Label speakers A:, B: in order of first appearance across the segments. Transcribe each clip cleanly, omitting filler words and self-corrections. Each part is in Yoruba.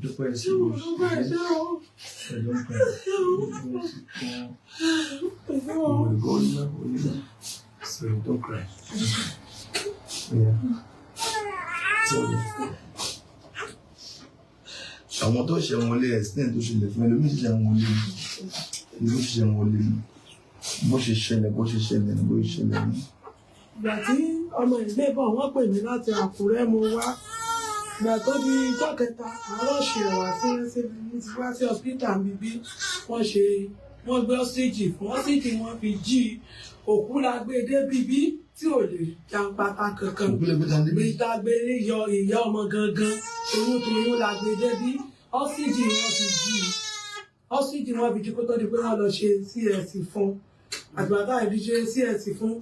A: dúpẹ́ sí o don't cry so don't cry àwọn tó ṣe wọn lé extent tó ṣẹlẹ̀ fún ẹlòmíì ṣe wọn lé ní bó ṣe wọn lé ní bó ṣe ṣẹlẹ̀ ní bó ṣe ṣẹlẹ̀ ní.
B: ìgbà tí ọmọ ìgbé bọ̀ wọ́n pè mí láti Àkúrẹ́ mo wá ìgbà tó di ijọ́ kẹta àárọ̀ ṣìrọ̀wá sí hospital bíbí wọ́n gbé ọ́síjì fún ọ́síjì wọ́n fi jí òkú la gbé dé bíbí tí ò lè jàǹpátá kankan gbé yọ ìyá ọmọ gangan toyún la gbé dé bí ọ́síjì wọ́n fi jí kó tó di pé wọ́n lọ ṣe CSC fún àgbàdo àìbí ṣe CSC fún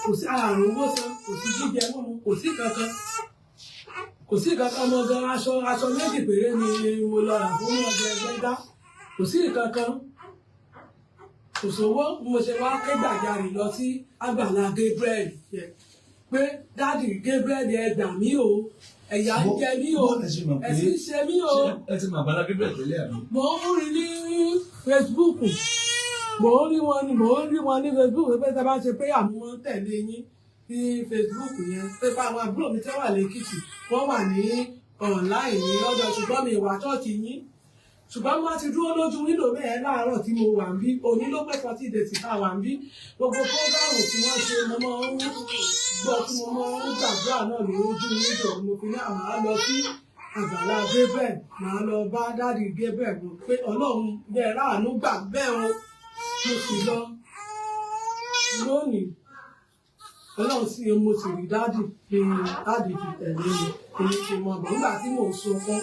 B: kò sí àrùn owó san kò sí jíjẹ mímu kò sí kankan mọ gan aṣọ méjì péré ni mo lọ rà fún ọjọ́ ẹgbẹ́dá kò sí kankan kò sówó mo ṣe wá ké gbàjarè lọ sí Àgbàlá Gabriel yẹ pé dáàdì Gabriel ẹ gbà mí o ẹ̀yà ń jẹ mí o ẹ̀sìn ṣe mí o.
A: ẹ ti mọ Àgbàlá Gabriel tẹ́lẹ̀ àbí.
B: mo ń rí ní Facebook mo ń rí wọn ní Facebook pé tá a bá ṣe pé àmúwọn tẹ̀lé yín ní Facebook yẹn pé bá àwọn àbúrò mi tẹ́ wà lẹ́kìtì wọ́n wà ní online ní ọjọ́ ṣùgbọ́n mi ìwà ṣọ́ọ̀ṣì yín ṣùgbọ́n mo ti dúró lójú wíńdò mẹ́ẹ̀ láàárọ̀ tí mo wà ń bí òní ló pẹ́ 40 days tá a wà ń bí gbogbo fúrógámù tí wọ́n ṣe mo máa ń gbọ́ tí mo máa ń gbàdúrà náà lójú wíńdò mo fi ní àwọn á lọ sí Àgbàlá Gabriel màá lọ bá dáàdì Gabriel mọ̀ pé Ọlọ́run bẹ́ẹ̀ ráàánú gbà bẹ́ẹ̀ o mo sì lọ lónìí Ọlọ́run sí mo sì rí dáàdì fi tẹ̀lé mi èyí ti mọ̀ bọ̀ nígbà tí mò ń sunkún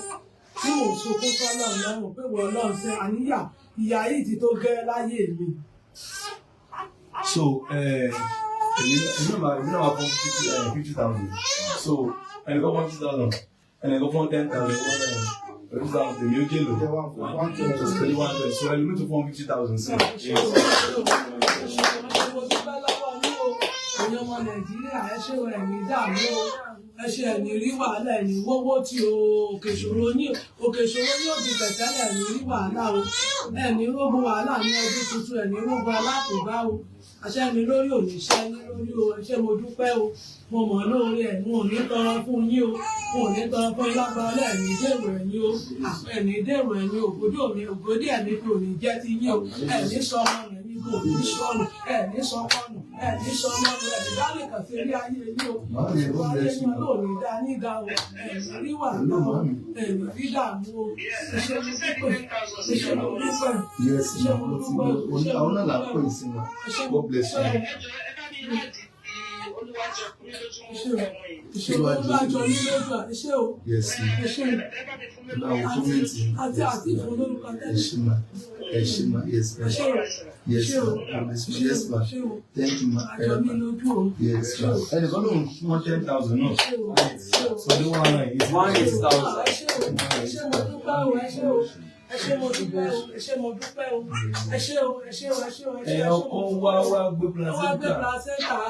B: sọ́lọ̀ lọ́rùn pé wọ́n Ọlọ́run ṣe àníyà ìyá yìí ti tó gẹ́ láyé mi.
A: So èmi náà wà fún 50,000 so ẹnìkan fún 50,000 ẹnìkan fún 10,000 20,000 èmi ó jẹ́ lò so ẹlòmí tó fún 50,000 sí.
B: ẹ̀yin ọmọ Nàìjíríà ẹ ṣe ẹ̀mí dààmú o ẹ ṣe ẹ̀mí rí wàhálà ẹ̀mí wọ́wọ́ tí òkè ìṣòro ní òbí tẹ̀tẹ́lẹ̀ ẹ̀mí rí wàhálà o ẹ̀mí rógun wàhálà ní ọdún tuntun ẹ̀mí rógun alákòóbá o àṣẹ mi lórí òníṣẹ́ ní lórí o ẹ ṣé mo dúpẹ́ o mo mọ̀ lórí ẹ̀ mo ò ní tọrọ fún yín o mo ò ní tọrọ fún yín lágbára ẹ̀mí dèrò ẹ̀yìn o ẹ̀mí dèrò ẹ̀yìn ògòdì ẹ̀mí kò ní jẹ́ ti yín o ẹ̀mí sọ ọmọ rẹ̀ ní kò ní sọnù ẹ̀mí sọ ọmọ ẹ̀mí sọ ọmọ rẹ̀ ẹ̀mí dálé kàn sí rí ayé yín o ayé yín ló ní dá nígbà o ẹ̀mí rí wà náà ẹ̀mí rí dààmú o ẹ̀ṣẹ̀ mo dúpẹ́ ẹ̀ṣẹ̀ mo dúpẹ́ ẹ̀ṣẹ̀ mo dúpẹ́
A: àwọn náà là ń pè sí wọn God bless you. Yes. Yes, ma. Thank you, ma. Yes, ma. And the balloon 10,000, no. So the one is 1,000.
B: Ẹ ṣé mo dúpẹ́ o ẹ ṣé mo dúpẹ́ o ẹ ṣé o ẹ ṣé o ẹ ṣé o ẹ ṣé o.
A: ọkọ wá gbé placenta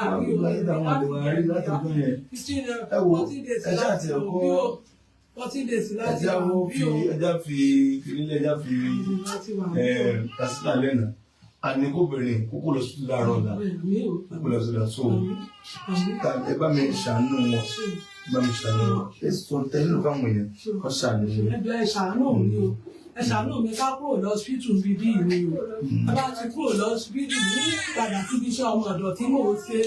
A: àbí àwọn àdéhùn àárí láti ọdún yẹn. ẹ wo ẹjẹ àti ẹkọ
B: 40 days láti àwọn bí o.
A: ẹjá fi kìnìún ẹjá fi kásítà lẹ́nà àní kóbìnrin kókó lọ sí láàárọ̀ ọ̀la kókó lọ sí láàárọ̀ so ẹ bá mi ṣàánú wọn bá mi ṣàánú wọn ẹ sọ tẹ́lẹ̀ fáwọn èèyàn kọ́ ṣàánú wọn.
B: ẹ ṣàánú mi o ẹ ṣàánú mi ká kúrò lọ́sibítù bíbí mi o ẹ bá ti kúrò lọ́sibítù ní padà síbi iṣẹ́ ọmọ ọ̀dọ̀ tí mò ń ṣe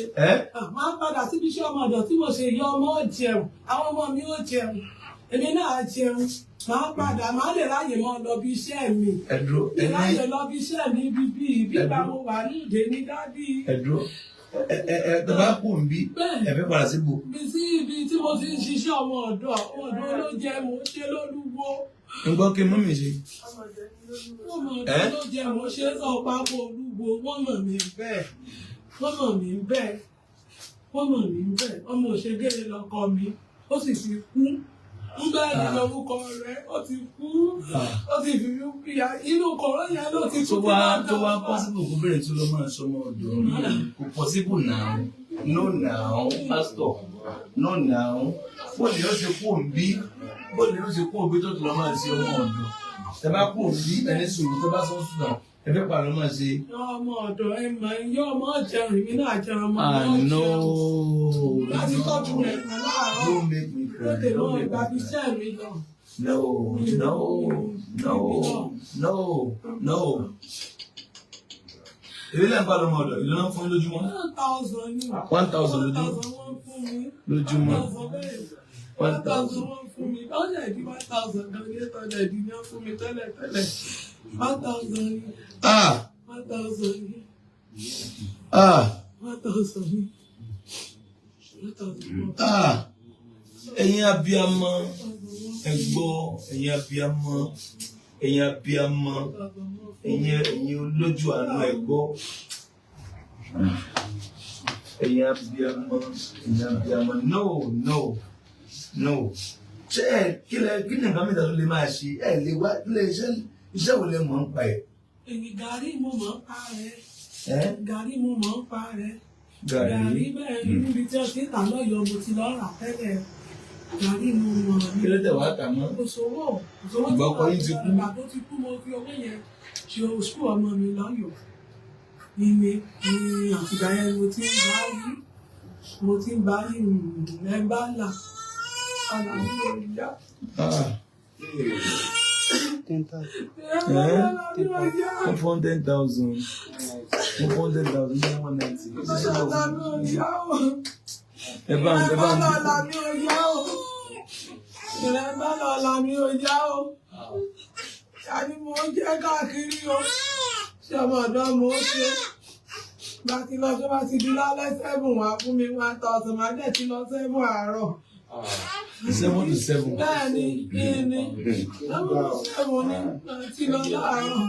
B: máa padà síbi iṣẹ́ ọmọ ọ̀dọ̀ tí mo ṣe yọ ọmọ jẹun àwọn ọmọ mi ó jẹun èmi náà jẹun máa padà máa lè ráyè mọ́ lọ bí iṣẹ́ mi lè ráyè lọ bí iṣẹ́ mi bíbí bíbá mo wà ní ìdè ní dádì.
A: Tọ́ba kù ń bí ẹ̀fẹ́ padà síbò.
B: Ibi tí mo ti ń ṣiṣẹ́ ọmọ ọ̀dọ̀ ló jẹ́ mo ṣe lólúwo.
A: Ń gbọ́ kí mọ́mì ṣe.
B: Ọmọ ọ̀dọ̀ ló jẹ́ mo ṣe sọ pápọ̀ olúwo wọ́n mọ̀ mí bẹ́ẹ̀ ọmọ òṣègèrè lọkọ mi ó sì ti kú. Nígbà ní lórúkọ rẹ̀ ó ti kú ó ti fi fìyà inú kọ̀ọ̀rọ̀ yẹn ló ti kú.
A: Tó wá pọ́sibù kó bẹ̀rẹ̀ tó lọ máa sọmọ ọ̀dọ̀ kò pọ́sibù náà no now pastor no now wọ́n ní ó ṣe kú òǹbí bó lè ló ṣe kún òbí tó ti lọ máa ṣe ọmọ ọ̀dọ̀ ẹ bá kún òbí ẹni sòrò tó bá sọ́ọ́ sùn ẹ fẹ́ pàrọ̀ máa ṣe.
B: ọmọ ọ̀dọ̀ ẹ mọ̀ yọ ọmọ jẹun èmi náà jẹun ọmọ náà
A: no
B: láti tọ́jú rẹ̀ pẹ̀lú àárọ̀
A: don't make me cry
B: lóde
A: don't
B: náà
A: make
B: ìgbà
A: me
B: bíi
A: cry.
B: iṣẹ́ mi lọ.
A: No. Èlé lẹ́yìn bá lọ́mọ ọ̀dọ̀ ìlú náà fún yín lójúmọ́.
B: 1,000 ni.
A: 1,000 lójúmọ́.
B: 1,000 wọ́n fún mi.
A: Lójúmọ́.
B: 1,000 wọ́n fún mi. Lọ́jà ìdí 1,000 kan ní ìtọ́jà ìdí ní wọ́n fún mi tẹ́lẹ̀. 1,000 ni. 1,000 ni. 1,000 ni. 1,000.
A: Ẹ̀yin abiyamọ ẹ gbọ́ ẹ̀yin abiyamọ ẹ̀yin olójú àánú ẹ gbọ́ ẹ̀yin abiyamọ no ṣé ẹ kí ni nǹkan mìíràn tó lè máa ṣe ẹ lè wá ilé iṣẹ́ wo lè mọ̀ ń pa ẹ̀.
B: Èyí gàrí mo mọ̀ ń pa rẹ̀. Gàrí mo mọ̀ ń pa rẹ̀. Gàrí bẹ́ẹ̀ níbi tí wọ́n ti ń tà lọ́yọ̀ọ́ mo ti lọ rà tẹ́lẹ̀. Gàrí mo mọ̀.
A: Kí ló tẹ̀ wá tà mọ́?
B: Òṣòwò
A: ìgbà ọkọ yín ti kú.
B: ìgbà tó ti kú mo fi owó yẹn ṣe oṣù ọmọ mi lọ́yọ̀ọ́. Ìwé ni àtìgbà yẹn mo ti ń bá rí ẹ bá là. Àlàyé ìyá.
A: 400,000 190. Ẹ bá ń
B: lọ́la mi ò yá o. Ṣàní mo jẹ́ káàkiri o. Ṣé ọmọ ọ̀dọ́ mo ṣe? Bá ti lọ tó bá ti di lálẹ́ 7 wá fún mi 1,000 máa dẹ̀ ti lọ 7 àárọ̀.
A: 7 to 7.
B: Bẹ́ẹ̀ni, kí ni? 7 ní ti lọ láàárọ̀.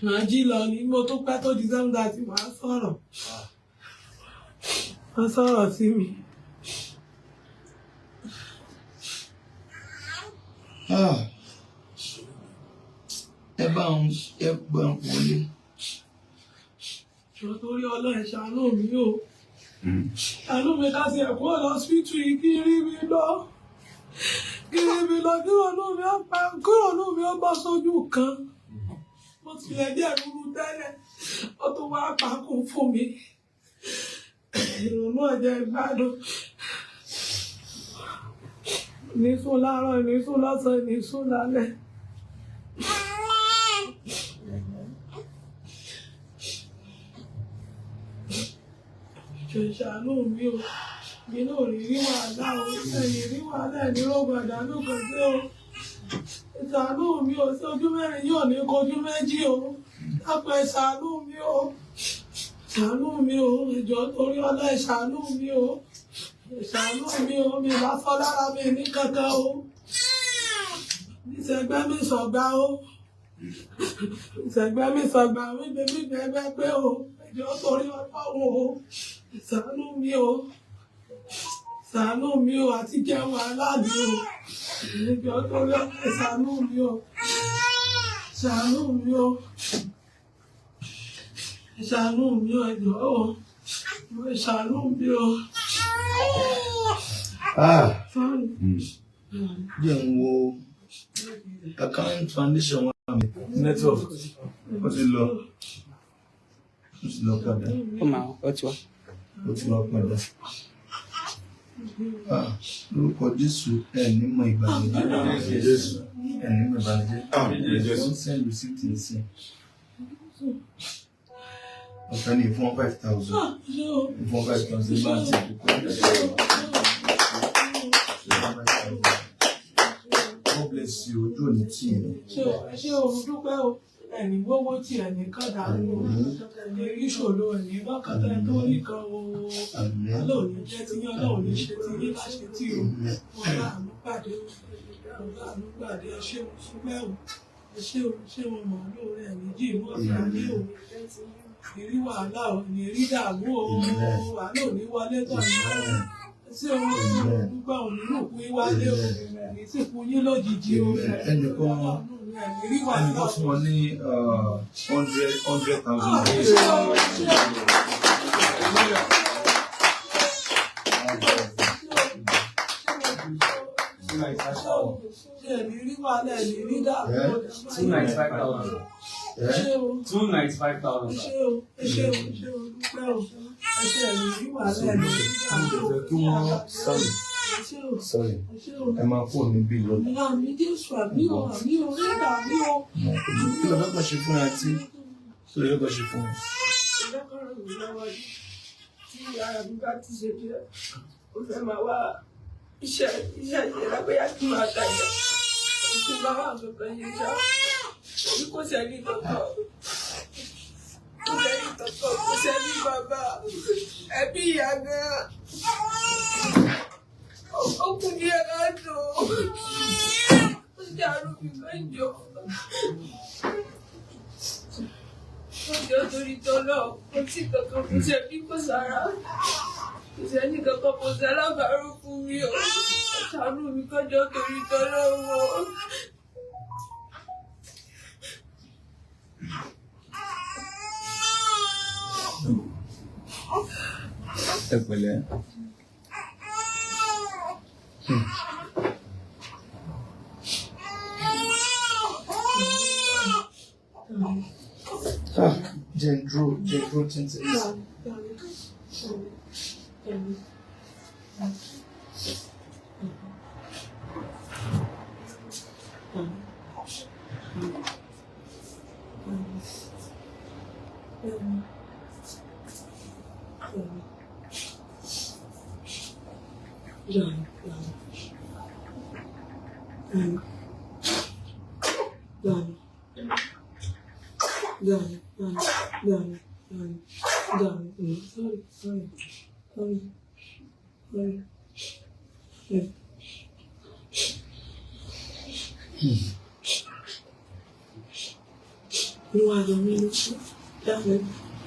B: Màá jí lọ ní mo tó pẹ́ tó di 7:30 máa sọ̀rọ̀. Wọ́n sọ̀rọ̀ sí mi.
A: Ẹ bá ń wọlé.
B: Ṣé torí Ọlọ́run ṣàánú mi o? Ṣàánú mi ká sí ẹ̀kọ́ lọ síìtù yìí kí rí mi lọ. Kí kúrò nù mí ó bọ́ sójú kan. Mo ti lè díẹ̀ rúru tẹ́lẹ̀. Ó tún wá pàákùn fún mi. Ìrònú ọ̀jẹ̀ ìgbádùn. Nísùn láàárọ̀, nísùn lọ́sàn-án, nísùn lálẹ́. Ṣàánú mi o, mi náà rí wàhálà o, ẹ̀yìn rí wàhálà ní rògbòn àdánù kan sí o. Ṣàánú mi o, sí ojú mẹ́rin yóò ní kojú méjì o. Dápẹ́ ṣàánú mi o, ṣàánú mi o, ìjọ torí ọlá ṣàánú mi o. Ṣàánú mi o, mi bá fọ́ lára mi ní kankan o. Ìṣẹ̀gbẹ́ mi sọ̀gbà o. Ìṣẹ̀gbẹ́ mi sọ̀gbà wípé mi bẹ́ẹ̀ pé o. Ìjọ torí Ọlọ́run o. Ṣàánú mi o. Ṣàánú mi o àti jẹun aláàbí o. Ìjọ torí Ọlọ́run ṣàánú mi o. Ṣàánú mi o. Ṣàánú mi o ẹ̀jọ̀ o. Ṣàánú mi o.
A: Jẹ́ ń wo account foundation wa network. Ó ti lọ padà.
C: Ó ti wá.
A: Ó ti lọ padà. Lórúkọ Jésù ẹ̀ ní mọ ìbànújẹ́. Jésù ẹ̀ ní mọ ìbànújẹ́. Jésù send receipt nsìn. Ọ̀fẹ́ ni ìfún 5,000. Ìfún 5,000 bá ti kú. God bless you. Ojú ò ní tì í.
B: Ṣé o dúpẹ́ o? Ẹni gbówó tí ẹni kọ́dà ní ìṣòro ẹni lọ́kàtà tó nìkan o. Ọlọ́run jẹ́ ti yín, Ọlọ́run ní ṣe ti yín láṣẹ tí o. Wọ́n bá àánú pàdé ẹ ṣé o ṣúpẹ́ o. Ẹ ṣé o mọ̀ lóore ẹni jí mọ́ ọ̀gá ní o. Ìrí wàhálà ò ní rí dààmú o. Wàhálà ò ní wọlé tọ̀ ní ọ̀run. Ṣé o dúpẹ́ òun nínú kú wálé o? Ní sì kú yín lójijì o.
A: Ẹnìkan fún wọn ní 100,000.
B: ṣe ẹ̀mí rí wàhálà ẹ̀mí rí dààmú.
C: 295,000.
B: Ẹ ṣé o.
C: 295,000.
B: Ẹ ṣé o. Ẹ ṣé o. Ẹ ṣé o. Dúpẹ́ o. Ẹ ṣé ẹ̀mí rí wàhálà ẹ̀mí rí dààmú.
A: Kí wọ́n sọ̀rọ̀.
B: Ẹ ṣé o.
A: Sorry.
B: Ẹ ṣé o.
A: Ẹ máa kó níbí lọ.
B: Àmì Jésù àmì o àmì o rí dààmú o.
A: Kí ló fẹ́ kọ́ ṣe fún ẹ àti kí ló fẹ́ kọ́ ṣe fún ẹ?
B: Ìdákọ̀rọ̀ mi lọ́wọ́ tí ara mi bá ti ṣe díẹ̀. Ó fẹ́ máa wá iṣẹ́ ìlera bóyá kí n máa tajà. Kí n bá wà kankan yẹn ṣá. Orí kò sẹ́ni kankan. Kò sẹ́ni kankan. Kò sẹ́ni bàbá. Ẹbí ìyá gan. Ó kù díẹ̀ káàtó. Ó dàrú mi mẹ́jọ. Ọjọ́ torí tọ́lọ́, kò sí kankan kò sẹ́ni kò sára. Kò sẹ́ni kankan kò sálábàárò fún mi o. Ṣàánú mi kọjọ́ torí tọ́lọ́ o.
A: Ẹ pẹ̀lẹ́. Jendro tinted.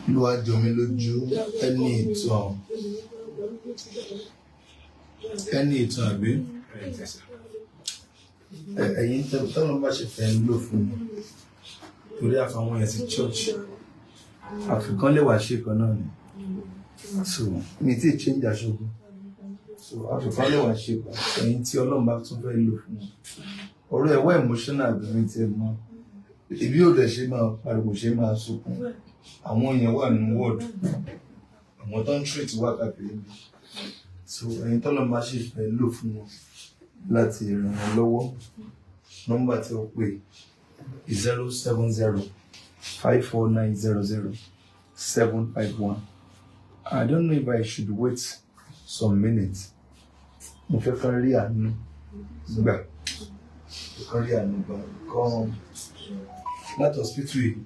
A: Olúwa jọ mí lójú ẹni ìtàn àbí ẹ̀yin tọ́lọ́ bá ṣe fẹ́ lò fún mi torí àfàwọn yẹn sí church àfikán lè wà ṣe kan náà ni so mi tí change aṣojú so àfikán lè wà ṣe kan ẹ̀yin tí Ọlọ́run bá tún fẹ́ lò fún mi ọ̀rọ̀ ẹ̀wọ́ emotional àbẹ̀mí tí ẹ mọ́ ibi ò dẹ̀ ṣe máa pariwo ṣe máa sunkún àwọn èèyàn wà nínú wọ́ọ̀dù àwọn tó ń treat wákàtí níbi so ẹ̀yin tọ́lọ́ bá ṣe fẹ́ lò fún wọn láti ràn wọ́n lọ́wọ́ nọ́mbà tí ó pè 07054900751. I don't know if I should wait some minutes. Mo fẹ́ kàn rí àánú gbà kan láti hospital yìí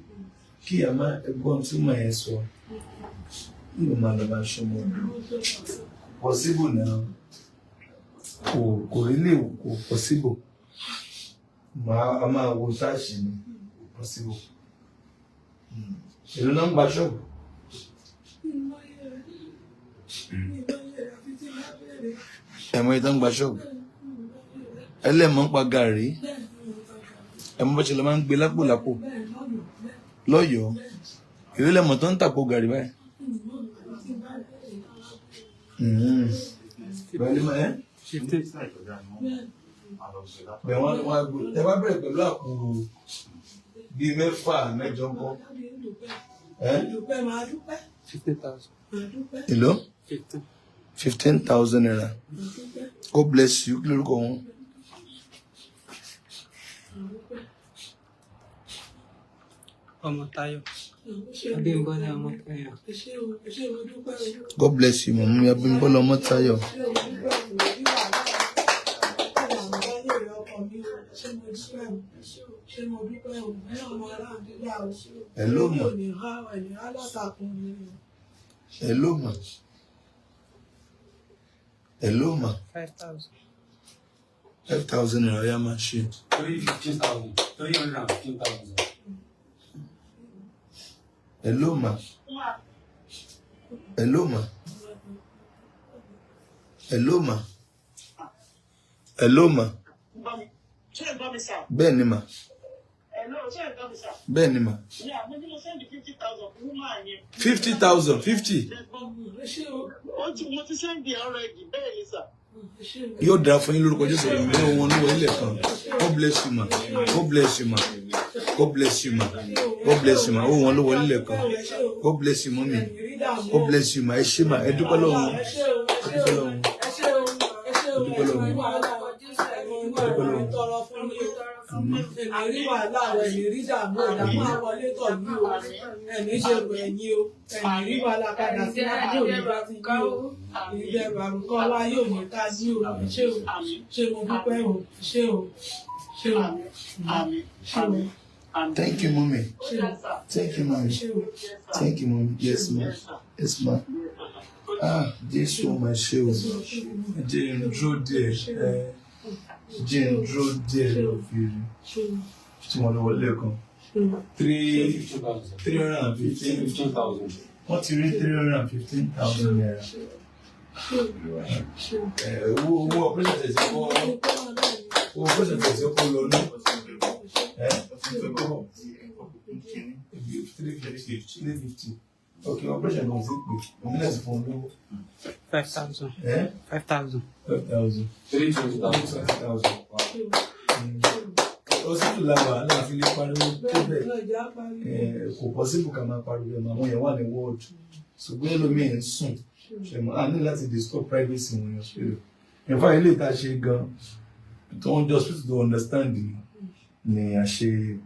A: kí a máa ẹgbọ́n tí mo yẹn sọ nígbà máa lọ máa ṣọmọ ọdún possible náà kò rí lè kò possible a máa wo táàṣì ní possible èlò náà ń gba ṣọ́ọ̀bù. ẹ̀mọ́ ìtàn gba ṣọ́ọ̀bù ẹlẹ́mọ̀ ń pa gàrí ẹ̀mọ́ bá ṣe lọ máa ń gbé lápò lọ́yọ̀ọ́ èlò lẹ́mọ̀ tó ń tàpó gàrí báyìí. Ẹ bá bẹ̀rẹ̀ pẹ̀lú àpò bíi 6-8 ńkọ́.
C: 50,000.
A: Hello? 15,000 naira. God bless you. Kí lórúkọ wọn?
C: Ọmọtáyọ̀. Abímbọ́lá Ọmọtáyọ̀.
A: God bless you, mọ̀mú Abímbọ́lá Ọmọtáyọ̀. Hello ma. Hello ma. Hello ma.
C: 5,000.
A: 5,000 naira ya máa ṣe.
C: 315,000. 315,000.
A: Hello ma. Hello ma. Hello ma. Hello ma. Bẹ́ẹ̀ ni ma. Bẹ́ẹ̀ ni ma. 50,000. 50. Yóò dára fún yín lórúkọ Jésù. Ìmọ̀ wọn ní wọlé kan. God bless you ma. God bless you ma. God bless you ma. God bless you ma. Ó wọn ló wọlé kan. God bless you mọ́mí. God bless you ma. Ẹ ṣé ma. Ẹ dúpẹ́ lọ́wọ́. Ẹ dúpẹ́ lọ́wọ́.
B: Ẹ̀rí wàhálà rẹ̀ ní rí dààmú ìdààmú àwọlé tọ̀jú o. Ẹ̀ní ṣe ẹ̀yìn o. Ẹ̀rí wàhálà padà sí láti òyìnbá ti jí o. Ìjẹ̀bù àrùkọ́ wá yóò ní ká jí o. Ṣé o? Ṣé mo dúpẹ́ o? Ṣé o? Ṣé o? Ṣé o?
A: Thank you, mommy. Thank you, mommy. Thank you, mommy. Yes, ma. Yes, ma. Jésù máa ṣe o. Jẹ́ n dúró díẹ̀. Jẹ́ n dúró díẹ̀ lọ fi rí. Tí wọ́n lọ wọlé kan. 315,000. Wọ́n ti rí 315,000 naira. Owó ọ̀pẹ́sẹ̀ tẹ̀sí kọ́ lọ ní. 350. Okay, operation was it? Let's phone
C: 5,000. 5,000.
A: 5,000.
C: 320,000.
A: Ó sì tún láwà láàfin lè pariwo tó bẹ̀. Kò possible ká máa pariwo ẹ̀mọ̀ àwọn èèyàn wà ní wọ́ọ̀dù. Ṣùgbọ́n ẹlòmíì ń sùn. Ṣẹ̀mọ́ a ní láti disturb privacy wọn yàn sílẹ̀. Ẹ̀fọ́ ilé ìta ṣe gan. Tó ń jọ hospital to understand ni a ṣe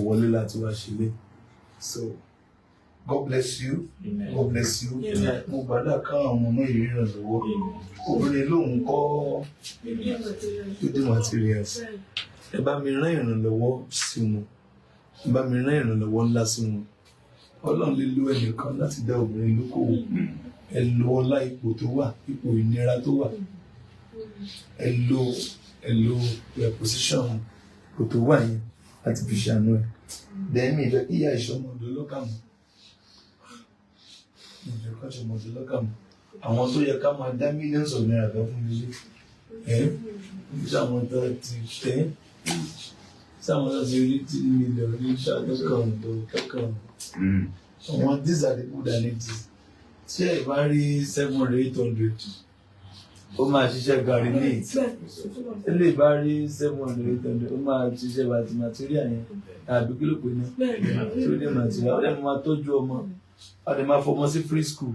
A: wọlé láti wá ṣe lé. So God bless you. Amen. God bless you. Mo gbàdá ká àwọn ọmọ ìríran lọ́wọ́. Obìnrin lóhùn kọ́ building materials. Ẹ bá mi rán ìrànlọ́wọ́ sí wọn. Ẹ bá mi rán ìrànlọ́wọ́ ńlá sí wọn. Ọlọ́run lè lo ẹnìkan láti dá obìnrin lókòwò. Ẹ lo ọlá ipò tó wà, ipò ìnira tó wà. Ẹ lo position ipò tó wà yẹn láti fi ṣàánú ẹ̀. Dẹ́mi ìfẹ́ kíyà ìṣọmọdé lọ́kàmù. Àwọn tó yẹ ká máa dá millions of naira fún mi lé sáwọn tó ti tẹ́ sáwọn tó ti rí 3 million ní kẹ́kọ̀ọ́ àwọn these are the people that need this. Tí ẹ bá rí 700 800 ó máa ṣiṣẹ́ gàrí ní ilé ìbá rí 700 800 ó máa ṣiṣẹ́ bàtí material yẹn àbí kí ló pè ní tó dé material ó lè máa tọ́jú ọmọ. A lè máa fọmọ sí free school.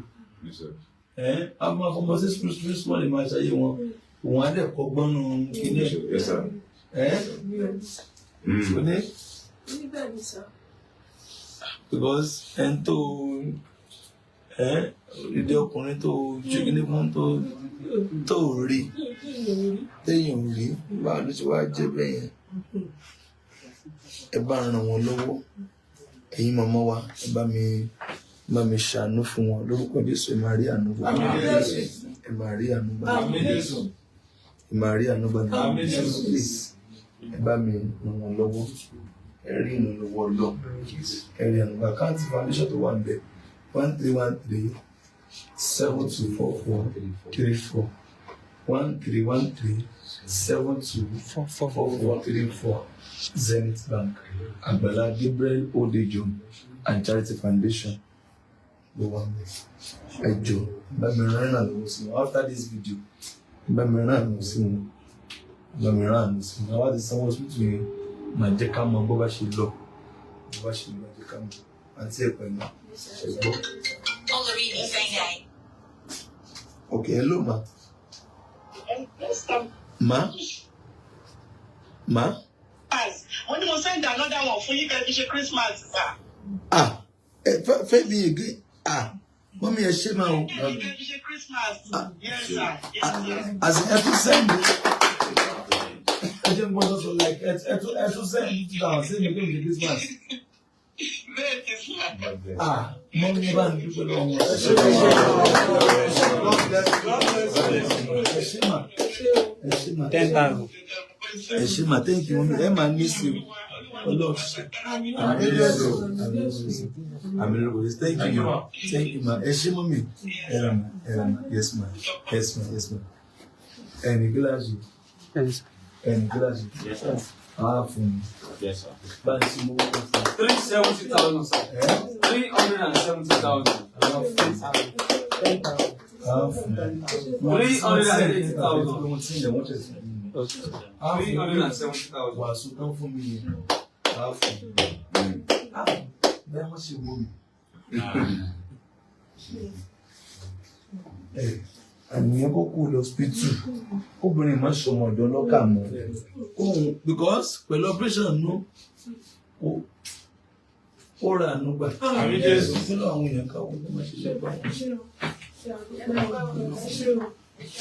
A: A máa fọmọ sí free school lè máa ṣayé wọn. Òun á dẹ̀ kọ́ gbọ́nù kíní. Because ẹni tó ìdí ọkùnrin tó ṣe kíní fún tó rí téèyàn rí báwo ló ti wá jẹ́ bẹ́ẹ̀ yẹn. Ẹ bá ràn wọ́n lọ́wọ́. Ẹ̀yin màmá wa ẹ bá mi ṣàánú fún wọn lórúkọ Jésù. Ẹ máa rí àánú gbà. Ẹ máa rí àánú gbà. Ẹ máa rí àánú gbà. Please ẹ bá mi ràn wọ́n lọ́wọ́. Ẹ rí ìrànlọ́wọ́ lọ. Ẹ rí àánú gbà. Káàntì foundation tó wà ń bẹ̀ 1313 724434 1313 724434 Zenith Bank, Agbala Gabriel Odejo and Charity Foundation. Go one day. Ẹjọ, bá mi rán ìrànlọ́wọ́ sí wọn. After this video, bá mi rán ìrànlọ́wọ́ sí wọn. Bá mi rán ìrànlọ́wọ́ sí wọn. Àwọn àti sanwó hospital yẹn máa jẹ́ ká mọ bó bá ṣe lọ. Bó bá ṣe lọ jẹ́ ká mọ. Àǹtí ẹ̀ pẹ̀lú ẹ̀gbọ́. Okay, hello ma. Ma?
D: When you send another one for you guys to Christmas, sir.
A: Fẹ́ mi again. Mommy, ẹ ṣé máa o.
D: Christmas. Yes, sir.
A: As in, ẹ tún send me. I just want to like, ẹ tún send me to down. Send me to Christmas. Mommy, ẹ bá ń dúpẹ́ lọ́wọ́ wọn. Ẹ ṣé ma.
C: 10,000.
A: Ẹ ṣé ma, thank you mommy. Ẹ máa ní sí o. Thank you ma. Ẹ ṣé mommy. Yes ma. Ẹni gíláàsì.
C: Yes, sir.
A: Fún mi.
C: Yes, sir.
A: Báyìí sí mo wọ́n fún mi.
C: 370,000, sir. 370,000.
A: 10,000. 370,000. Wàásù tán fún mi yẹn. Bẹ́ẹ̀ wọ́n ṣe wò mí. Àníyàn kó kú lọ hospital. Obìnrin máa ṣọmọ ọ̀dọ́ lọ́kà mọ́. Because pẹ̀lú operation nù ó ra àánú gbà. Àmì Jésù. Nínú àwọn èèyàn káwọn tó máa ṣe lẹ́gbàá wọn.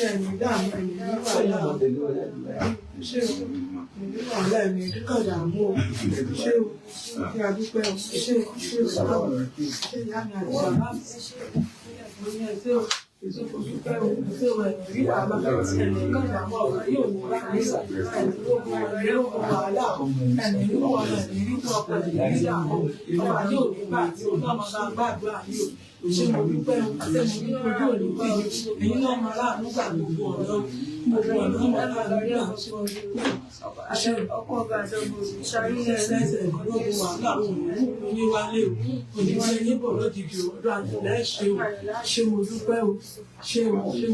B: Ẹni dáàmú ẹni nígbà náà ṣé o ìlú wàhálà ẹni kíkọ̀dà mú o ṣé o kí a dúpẹ́ o ṣé o sábà ṣé ìyá mi àti bàbá mi ní ẹsẹ̀ o èso kò dúpẹ́ o ṣé o ẹni rí wàhálà ẹni kíkọ̀dà mú ọ̀gá yóò ní wá ní ẹni lóògùn ẹni lóògùn wàhálà ẹni rí wàhálà ẹni rí tó ọkọ̀ ẹni rí dààmú ọba yóò ní bá àti ọjọ́ ọmọ bá gbàdúrà yóò. Ṣé mo dúpẹ́ o ṣé mo ní ojú òní pé ẹ̀yin náà máa láàánú gbà gbogbo ọ̀nà máa láàánú gbà ṣe ọkọ̀ ọba àdọ́gbò ṣáájú ẹlẹ́sẹ̀ ìgbọ́lógún wà láwọn oníwálé o oníwálé níbọ̀ lójijì ọdún àjọlẹ̀ ṣe mo dúpẹ́ o ṣé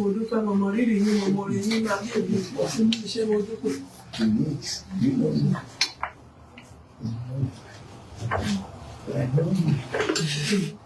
B: mo dúpẹ́ mọ̀mọ́ rírì ní mọ̀mọ́ rẹ̀ nínú ayé mi ṣé mo dúpẹ́.
A: I know you.